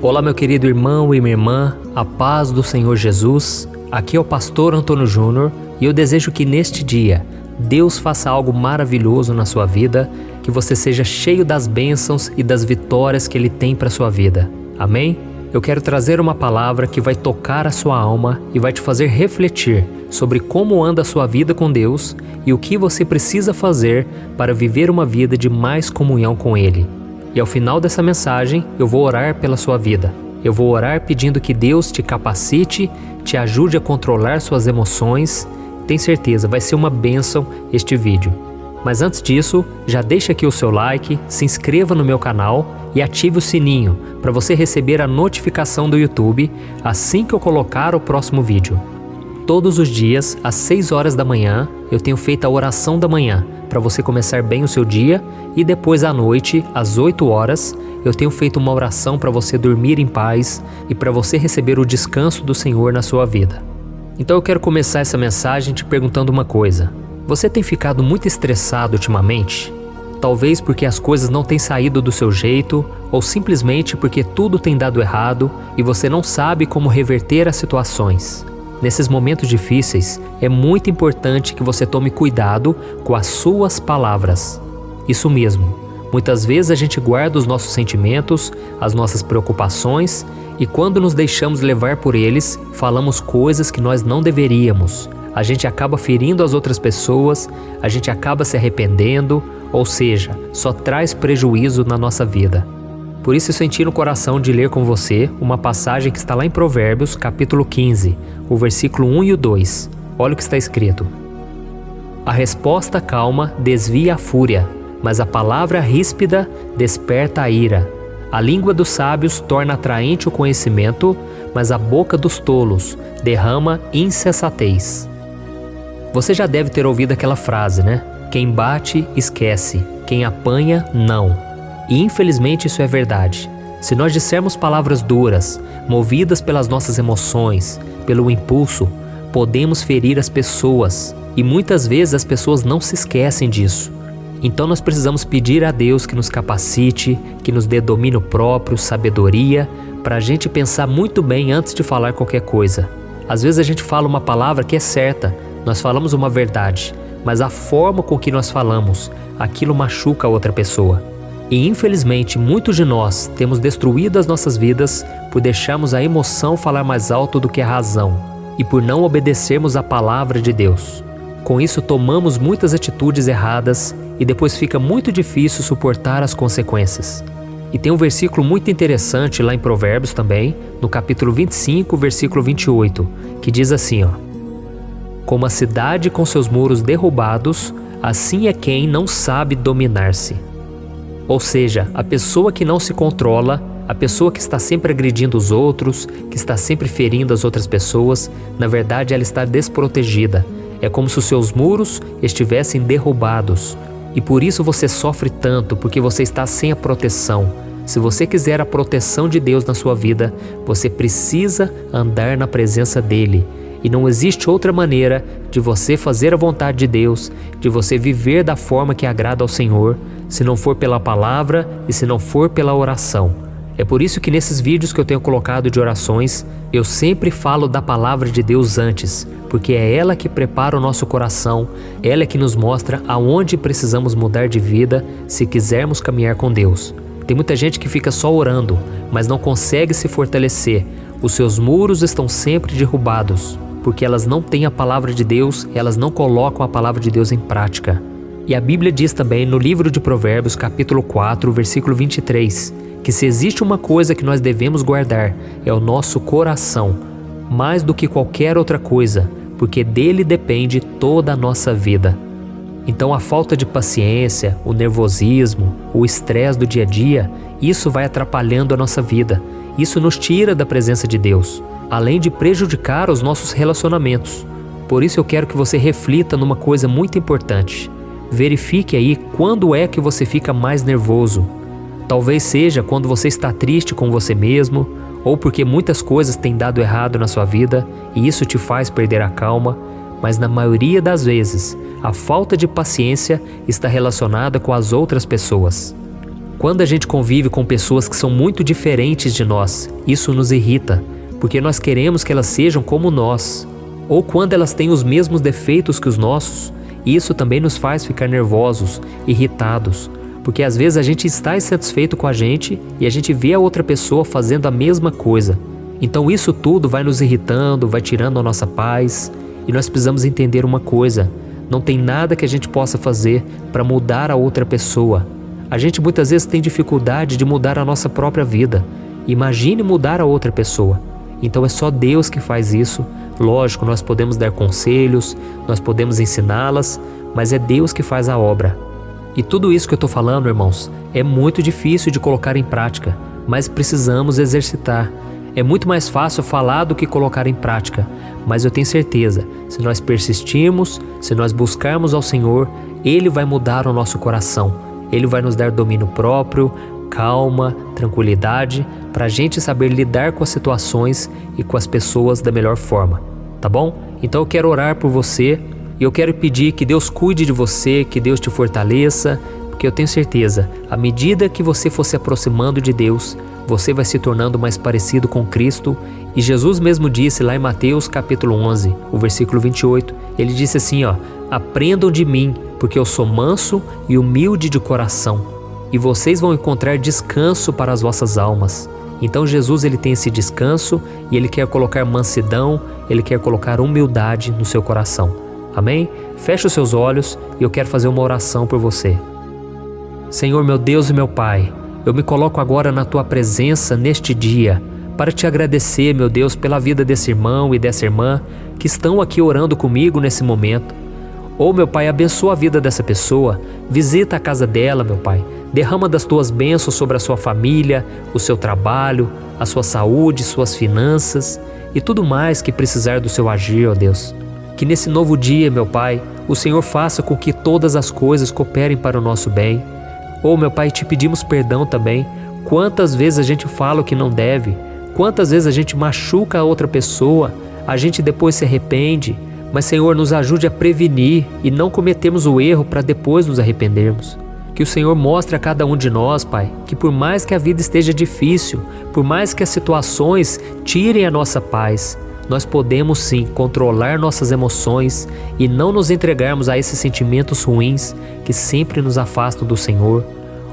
Olá, meu querido irmão e minha irmã, a paz do Senhor Jesus. Aqui é o pastor Antônio Júnior e eu desejo que neste dia Deus faça algo maravilhoso na sua vida, que você seja cheio das bênçãos e das vitórias que Ele tem para a sua vida. Amém? Eu quero trazer uma palavra que vai tocar a sua alma e vai te fazer refletir sobre como anda a sua vida com Deus e o que você precisa fazer para viver uma vida de mais comunhão com Ele. E ao final dessa mensagem, eu vou orar pela sua vida. Eu vou orar pedindo que Deus te capacite, te ajude a controlar suas emoções. Tenho certeza, vai ser uma bênção este vídeo. Mas antes disso, já deixa aqui o seu like, se inscreva no meu canal e ative o sininho para você receber a notificação do YouTube assim que eu colocar o próximo vídeo. Todos os dias, às 6 horas da manhã, eu tenho feito a oração da manhã para você começar bem o seu dia, e depois à noite, às 8 horas, eu tenho feito uma oração para você dormir em paz e para você receber o descanso do Senhor na sua vida. Então eu quero começar essa mensagem te perguntando uma coisa. Você tem ficado muito estressado ultimamente? Talvez porque as coisas não têm saído do seu jeito, ou simplesmente porque tudo tem dado errado e você não sabe como reverter as situações. Nesses momentos difíceis, é muito importante que você tome cuidado com as suas palavras. Isso mesmo, muitas vezes a gente guarda os nossos sentimentos, as nossas preocupações, e quando nos deixamos levar por eles, falamos coisas que nós não deveríamos. A gente acaba ferindo as outras pessoas, a gente acaba se arrependendo, ou seja, só traz prejuízo na nossa vida. Por isso eu senti no coração de ler com você uma passagem que está lá em Provérbios, capítulo 15, o versículo 1 e o 2. Olha o que está escrito. A resposta calma desvia a fúria, mas a palavra ríspida desperta a ira. A língua dos sábios torna atraente o conhecimento, mas a boca dos tolos derrama insensatez. Você já deve ter ouvido aquela frase, né? Quem bate, esquece. Quem apanha, não. E infelizmente isso é verdade. Se nós dissermos palavras duras, movidas pelas nossas emoções, pelo impulso, podemos ferir as pessoas. E muitas vezes as pessoas não se esquecem disso. Então nós precisamos pedir a Deus que nos capacite, que nos dê domínio próprio, sabedoria, para a gente pensar muito bem antes de falar qualquer coisa. Às vezes a gente fala uma palavra que é certa, nós falamos uma verdade, mas a forma com que nós falamos, aquilo machuca a outra pessoa. E infelizmente muitos de nós temos destruído as nossas vidas por deixarmos a emoção falar mais alto do que a razão e por não obedecermos a palavra de Deus. Com isso tomamos muitas atitudes erradas e depois fica muito difícil suportar as consequências. E tem um versículo muito interessante lá em Provérbios também, no capítulo 25, versículo 28, que diz assim, ó: Como a cidade com seus muros derrubados, assim é quem não sabe dominar-se. Ou seja, a pessoa que não se controla, a pessoa que está sempre agredindo os outros, que está sempre ferindo as outras pessoas, na verdade ela está desprotegida. É como se os seus muros estivessem derrubados. E por isso você sofre tanto, porque você está sem a proteção. Se você quiser a proteção de Deus na sua vida, você precisa andar na presença dEle. E não existe outra maneira de você fazer a vontade de Deus, de você viver da forma que agrada ao Senhor, se não for pela palavra e se não for pela oração. É por isso que nesses vídeos que eu tenho colocado de orações, eu sempre falo da palavra de Deus antes, porque é ela que prepara o nosso coração, ela é que nos mostra aonde precisamos mudar de vida se quisermos caminhar com Deus. Tem muita gente que fica só orando, mas não consegue se fortalecer. Os seus muros estão sempre derrubados, porque elas não têm a palavra de Deus, elas não colocam a palavra de Deus em prática. E a Bíblia diz também no livro de Provérbios, capítulo 4, versículo 23, que se existe uma coisa que nós devemos guardar, é o nosso coração, mais do que qualquer outra coisa, porque dele depende toda a nossa vida. Então a falta de paciência, o nervosismo, o estresse do dia a dia, isso vai atrapalhando a nossa vida. Isso nos tira da presença de Deus, além de prejudicar os nossos relacionamentos. Por isso eu quero que você reflita numa coisa muito importante. Verifique aí quando é que você fica mais nervoso. Talvez seja quando você está triste com você mesmo, ou porque muitas coisas têm dado errado na sua vida e isso te faz perder a calma, mas na maioria das vezes, a falta de paciência está relacionada com as outras pessoas. Quando a gente convive com pessoas que são muito diferentes de nós, isso nos irrita, porque nós queremos que elas sejam como nós. Ou quando elas têm os mesmos defeitos que os nossos, isso também nos faz ficar nervosos, irritados, porque às vezes a gente está insatisfeito com a gente e a gente vê a outra pessoa fazendo a mesma coisa. Então isso tudo vai nos irritando, vai tirando a nossa paz, e nós precisamos entender uma coisa: não tem nada que a gente possa fazer para mudar a outra pessoa. A gente muitas vezes tem dificuldade de mudar a nossa própria vida. Imagine mudar a outra pessoa. Então é só Deus que faz isso. Lógico, nós podemos dar conselhos, nós podemos ensiná-las, mas é Deus que faz a obra. E tudo isso que eu estou falando, irmãos, é muito difícil de colocar em prática, mas precisamos exercitar. É muito mais fácil falar do que colocar em prática, mas eu tenho certeza, se nós persistirmos, se nós buscarmos ao Senhor, Ele vai mudar o nosso coração. Ele vai nos dar domínio próprio, calma, tranquilidade, para a gente saber lidar com as situações e com as pessoas da melhor forma, tá bom? Então eu quero orar por você e eu quero pedir que Deus cuide de você, que Deus te fortaleça, porque eu tenho certeza, à medida que você for se aproximando de Deus, você vai se tornando mais parecido com Cristo. E Jesus mesmo disse lá em Mateus capítulo 11, o versículo 28, ele disse assim, aprendam de mim, porque eu sou manso e humilde de coração, e vocês vão encontrar descanso para as vossas almas. Então Jesus, ele tem esse descanso e ele quer colocar mansidão, ele quer colocar humildade no seu coração. Amém? Feche os seus olhos e eu quero fazer uma oração por você. Senhor, meu Deus e meu Pai, eu me coloco agora na Tua presença neste dia para Te agradecer, meu Deus, pela vida desse irmão e dessa irmã que estão aqui orando comigo nesse momento. Meu Pai, abençoa a vida dessa pessoa, visita a casa dela, meu Pai, derrama das Tuas bênçãos sobre a sua família, o seu trabalho, a sua saúde, suas finanças e tudo mais que precisar do Seu agir, ó Deus. Que nesse novo dia, meu Pai, o Senhor faça com que todas as coisas cooperem para o nosso bem. Meu Pai, Te pedimos perdão também. Quantas vezes a gente fala o que não deve, quantas vezes a gente machuca a outra pessoa, a gente depois se arrepende. Mas, Senhor, nos ajude a prevenir e não cometermos o erro para depois nos arrependermos. Que o Senhor mostre a cada um de nós, Pai, que por mais que a vida esteja difícil, por mais que as situações tirem a nossa paz, nós podemos sim controlar nossas emoções e não nos entregarmos a esses sentimentos ruins que sempre nos afastam do Senhor.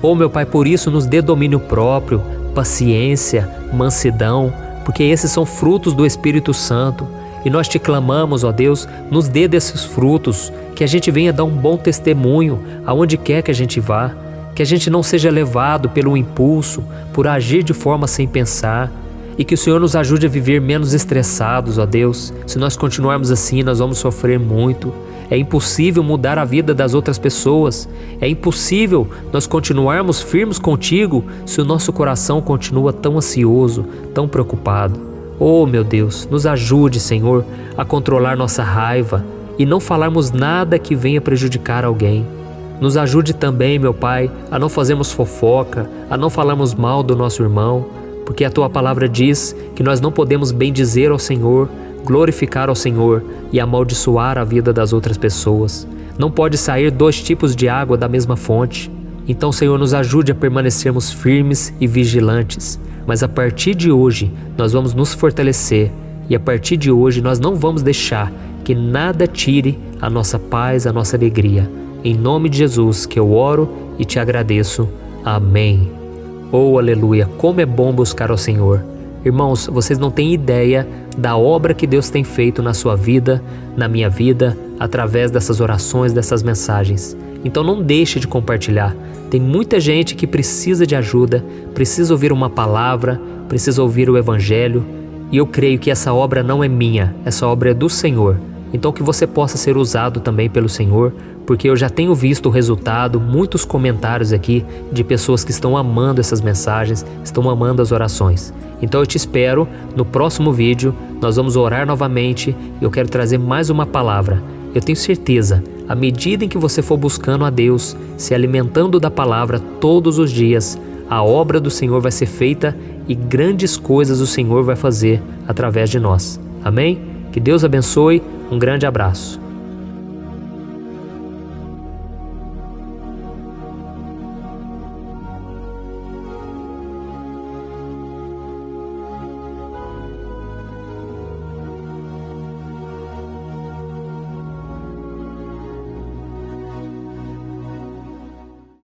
Meu Pai, por isso nos dê domínio próprio, paciência, mansidão, porque esses são frutos do Espírito Santo. E nós Te clamamos, ó Deus, nos dê desses frutos, que a gente venha dar um bom testemunho aonde quer que a gente vá, que a gente não seja levado pelo impulso, por agir de forma sem pensar, e que o Senhor nos ajude a viver menos estressados, ó Deus. Se nós continuarmos assim, nós vamos sofrer muito. É impossível mudar a vida das outras pessoas, é impossível nós continuarmos firmes contigo se o nosso coração continua tão ansioso, tão preocupado. Meu Deus, nos ajude, Senhor, a controlar nossa raiva e não falarmos nada que venha prejudicar alguém. Nos ajude também, meu Pai, a não fazermos fofoca, a não falarmos mal do nosso irmão, porque a Tua palavra diz que nós não podemos bendizer ao Senhor, glorificar ao Senhor e amaldiçoar a vida das outras pessoas. Não pode sair 2 tipos de água da mesma fonte. Então, Senhor, nos ajude a permanecermos firmes e vigilantes. Mas a partir de hoje, nós vamos nos fortalecer e a partir de hoje nós não vamos deixar que nada tire a nossa paz, a nossa alegria. Em nome de Jesus que eu oro e Te agradeço. Amém. Aleluia, como é bom buscar ao Senhor. Irmãos, vocês não têm ideia da obra que Deus tem feito na sua vida, na minha vida, através dessas orações, dessas mensagens. Então não deixe de compartilhar. Tem muita gente que precisa de ajuda, precisa ouvir uma palavra, precisa ouvir o Evangelho. E eu creio que essa obra não é minha, essa obra é do Senhor. Então que você possa ser usado também pelo Senhor, porque eu já tenho visto o resultado, muitos comentários aqui de pessoas que estão amando essas mensagens, estão amando as orações. Então eu te espero no próximo vídeo, nós vamos orar novamente e eu quero trazer mais uma palavra. Eu tenho certeza, à medida em que você for buscando a Deus, se alimentando da palavra todos os dias, a obra do Senhor vai ser feita e grandes coisas o Senhor vai fazer através de nós. Amém? Que Deus abençoe, um grande abraço.